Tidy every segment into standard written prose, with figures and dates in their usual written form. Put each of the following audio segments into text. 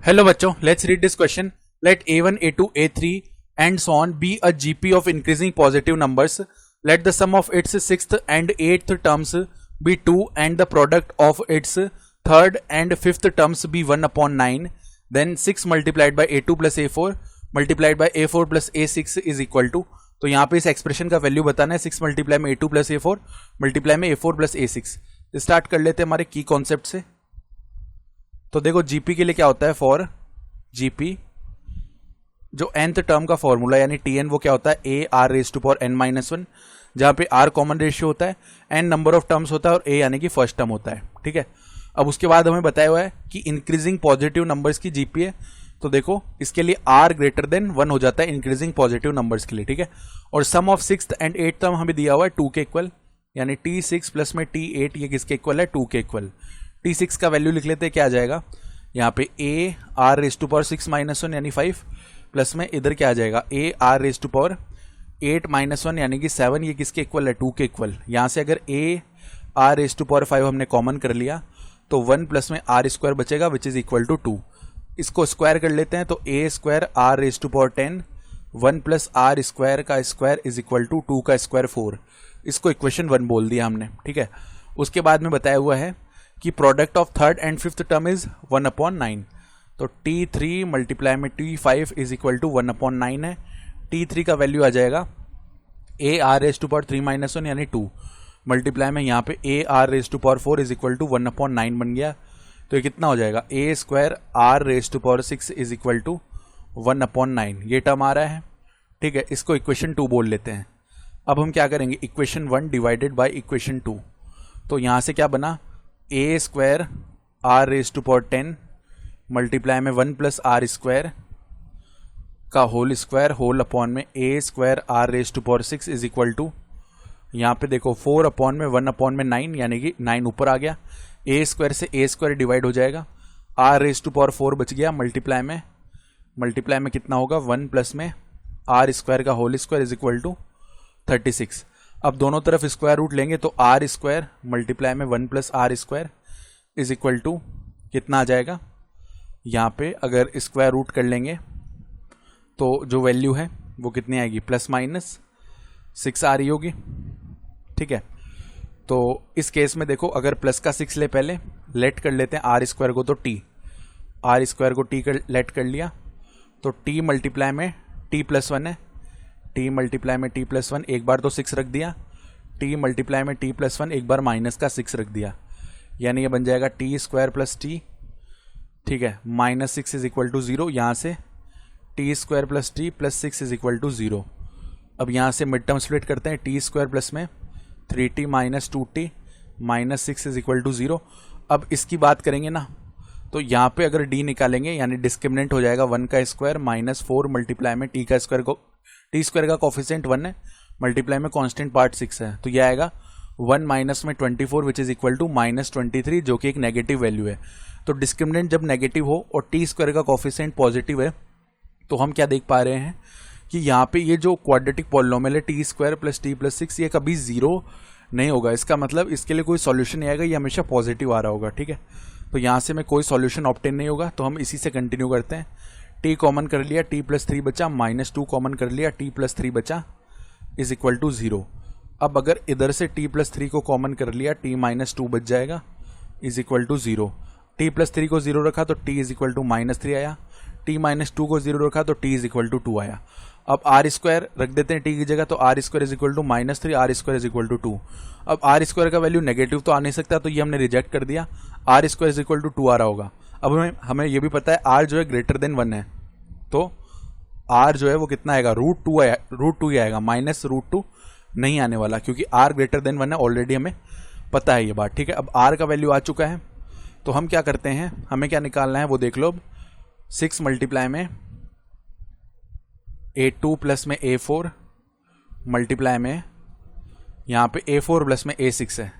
Hello बच्चों, let's read this question. Let A1, A2, A3 and so on be a GP of increasing positive numbers. Let the sum of its sixth and eighth terms be 2 and the product of its third and fifth terms be 1 upon 9. Then 6 multiplied by A2 plus A4 multiplied by A4 plus A6 is equal to, तो यहाँ पे इस expression का value बताना है 6 multiply में A2 plus A4 multiply में A4 plus A6. Start कर लेते हैं हमारे की कॉन्सेप्ट से. तो देखो जीपी के लिए क्या होता है, फॉर जीपी जो nth टर्म का फॉर्मूला यानी tn वो क्या होता है a r raise to power n minus one, जहां पे r कॉमन रेशियो होता है, n नंबर ऑफ टर्म्स होता है और a यानी कि फर्स्ट टर्म होता है. ठीक है, अब उसके बाद हमें बताया हुआ है कि इंक्रीजिंग पॉजिटिव नंबर्स की जीपी है. तो देखो इसके लिए r ग्रेटर देन 1 हो जाता है इंक्रीजिंग पॉजिटिव नंबर्स के लिए. ठीक है, और sum of sixth and eighth term हमें दिया हुआ है 2 के इक्वल, यानी t6 प्लस में t8 ये किसके इक्वल है, 2 के इक्वल. t6 का वैल्यू लिख लेते हैं, क्या आ जाएगा यहाँ पे a r raise to power 6 minus 1 यानी 5 प्लस में इधर क्या आ जाएगा a r raise to power 8 minus 1 यानी कि 7, ये किसके इक्वल है, 2 के इक्वल. यहाँ से अगर a r raise to power 5 हमने कॉमन कर लिया तो 1 प्लस में r स्क्वायर बचेगा विच इज इक्वल टू 2. इसको स्क्वायर कर लेते हैं तो a square r raise to power 10 1 plus r square का स्क्वायर इज इक्वल टू 2 का स्क्वायर 4. इसको इक्वेशन 1 बोल दिया हमने. ठीक है, उसके बाद में बताया हुआ है कि product of third and fifth term is 1 upon 9. तो t3 मल्टीप्लाई में t5 is equal to 1 upon 9 है. t3 का वैल्यू आ जाएगा a r raise to power 3 minus 1 यानी 2 मल्टीप्लाई में यहाँ पे a r raise to power 4 is equal to 1 upon 9 बन गया. तो ये कितना हो जाएगा, a square r raise to power 6 is equal to 1 upon 9, ये टर्म आ रहा है. ठीक है, इसको इक्वेशन 2 बोल लेते हैं. अब हम क्या करेंगे, इक्वेशन 1 डिवाइडेड बाई इक्वेशन 2. तो यहाँ से क्या बना, a square r raise to power 10 multiply में 1 प्लस आर स्क्वायर का होल स्क्वायर होल अपॉन में a square r raise to power 6 is equal to, यहाँ पे देखो 4 अपॉन में 1 अपॉन में 9 यानी कि 9 ऊपर आ गया. a स्क्वायर से a स्क्वायर डिवाइड हो जाएगा, r रेज टू पावर 4 बच गया मल्टीप्लाई में कितना होगा 1 प्लस में r स्क्वायर का whole square is equal to 36. अब दोनों तरफ स्क्वायर रूट लेंगे तो r स्क्वायर मल्टीप्लाई में 1 plus r square is equal to कितना आ जाएगा, यहाँ पे अगर स्क्वायर रूट कर लेंगे तो जो वैल्यू है वो कितनी आएगी, प्लस माइनस 6 आ रही होगी. ठीक है, तो इस केस में देखो अगर प्लस का 6 ले, पहले लेट कर लेते हैं आर स्क्वायर को, तो t आर स्क्वायर को t कर लेट कर लिया तो t मल्टीप्लाई में t प्लस 1 है, t मल्टीप्लाई में t प्लस 1 एक बार तो 6 रख दिया, t मल्टीप्लाई में t प्लस 1 एक बार माइनस का 6 रख दिया, यानी ये बन जाएगा t स्क्वायर प्लस t. ठीक है, माइनस 6 इज इक्वल टू 0, यहाँ से t square plus t plus 6 is equal to 0. अब यहाँ से मिड टर्म स्प्लिट करते हैं, t स्क्वायर प्लस में 3t minus 2t minus 6 is equal to 0. अब इसकी बात करेंगे ना तो यहाँ पे अगर d निकालेंगे यानी डिस्क्रिमिनेंट हो जाएगा 1 का स्क्वायर माइनस 4 मल्टीप्लाई में t का स्क्वायर को, t स्क्वायर का कोफिशिएंट 1 है मल्टीप्लाई में कांस्टेंट पार्ट 6 है, तो यह आएगा 1 माइनस में 24 which is equal to minus 23 जो कि एक नेगेटिव वैल्यू है. तो डिस्क्रिमिनेंट जब नेगेटिव हो और टी स्क्वायर का कोफिशिएंट पॉजिटिव है तो हम क्या देख पा रहे हैं कि यहाँ पे ये जो क्वाड्रेटिक पॉलिनोमियल है T square plus T plus 6 ये कभी 0 नहीं होगा. इसका मतलब इसके लिए कोई सॉल्यूशन नहीं आएगा, ये हमेशा पॉजिटिव आ रहा होगा. ठीक है, तो यहाँ से में कोई सॉल्यूशन ऑब्टेन नहीं होगा, तो हम इसी से कंटिन्यू करते हैं. टी कॉमन कर लिया, टी प्लस 3 बचा, माइनस 2 कॉमन कर लिया, टी प्लस 3 बचा इज इक्वल टू 0. अब अगर इधर से t प्लस 3 को कॉमन कर लिया, t माइनस 2 बच जाएगा is equal to 0. t plus 3 को 0 रखा तो t is equal to minus 3 आया, t माइनस 2 को 0 रखा तो t इज इक्वल टू 2 आया. अब आर स्क्वायर रख देते हैं t की जगह, तो r square is equal to minus 3, r square is equal to 2. अब आर स्क्वायर का वैल्यू नेगेटिव तो आ नहीं सकता, तो ये हमने रिजेक्ट कर दिया, r square is equal to 2 आ रहा होगा. अब हमें ये भी पता है r जो है ग्रेटर देन 1 है, तो r जो है वो कितना आएगा, रूट टू ही आएगा, माइनस रूट 2 नहीं आने वाला, क्योंकि r ग्रेटर देन 1 है, ऑलरेडी हमें पता है ये बात. ठीक है, अब r का वैल्यू आ चुका है, तो हम क्या करते हैं, हमें क्या निकालना है वो देख लो. 6 मल्टीप्लाई में a2 प्लस में a4 मल्टीप्लाई में यहाँ पे a4 प्लस में a6 है.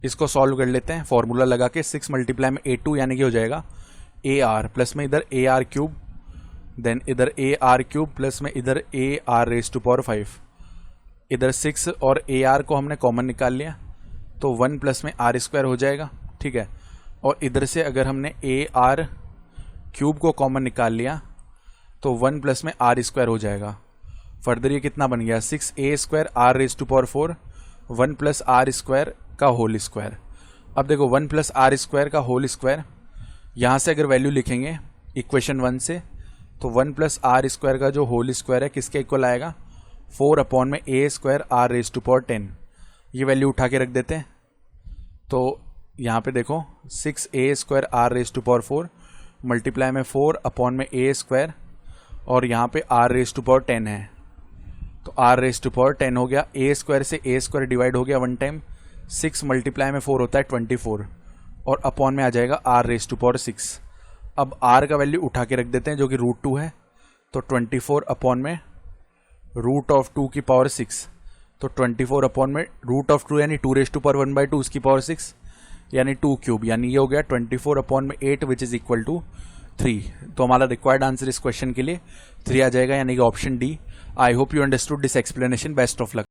इसको सॉल्व कर लेते हैं फॉर्मूला लगा के. 6 मल्टीप्लाई में a2 यानी कि हो जाएगा ar प्लस में इधर ar क्यूब, देन इधर ar क्यूब प्लस में इधर ar रेज टू पावर 5, इधर 6 और ar को हमने कॉमन निकाल लिया तो 1 प्लस में आर स्क्वायर हो जाएगा. ठीक है, और इधर से अगर हमने ए आर क्यूब को कॉमन निकाल लिया तो 1 प्लस में आर स्क्वायर हो जाएगा। फर्दर ये कितना बन गया 6a square r raise to power 4 1 plus r square का होल स्क्वायर। अब देखो 1 प्लस आर स्क्वायर का होल स्क्वायर, यहाँ से अगर वैल्यू लिखेंगे इक्वेशन 1 से तो 1 प्लस आर स्क्वायर का जो होल स्क्वायर है किसके इक्वल आएगा 4 अपॉन में a square r raise to power 10। ये वैल्यू उठा के रख देते हैं तो यहाँ पे देखो 6a square r raise to power 4 multiply में 4 अपॉन में a स्क्वायर और यहाँ पे r रेज टू पावर 10 है तो r रेज टू पावर 10 हो गया। a स्क्वायर से a स्क्वायर डिवाइड हो गया 1 टाइम, 6 मल्टीप्लाई में 4 होता है 24 और अपॉन में आ जाएगा r रेज टू पावर 6। अब r का वैल्यू उठा के रख देते हैं जो कि √2 है तो 24 अपॉन में रूट ऑफ 2 की पावर 6 तो 24 अपॉन में रूट ऑफ 2 यानी 2 रेज टू पावर 1/2 उसकी पावर 6 यानी 2 क्यूब, यानी ये हो गया 24 अपॉन में 8 विच इज इक्वल टू 3। तो हमारा रिक्वायर्ड आंसर इस क्वेश्चन के लिए 3 आ जाएगा यानी कि option D. I hope you understood this explanation. Best of luck.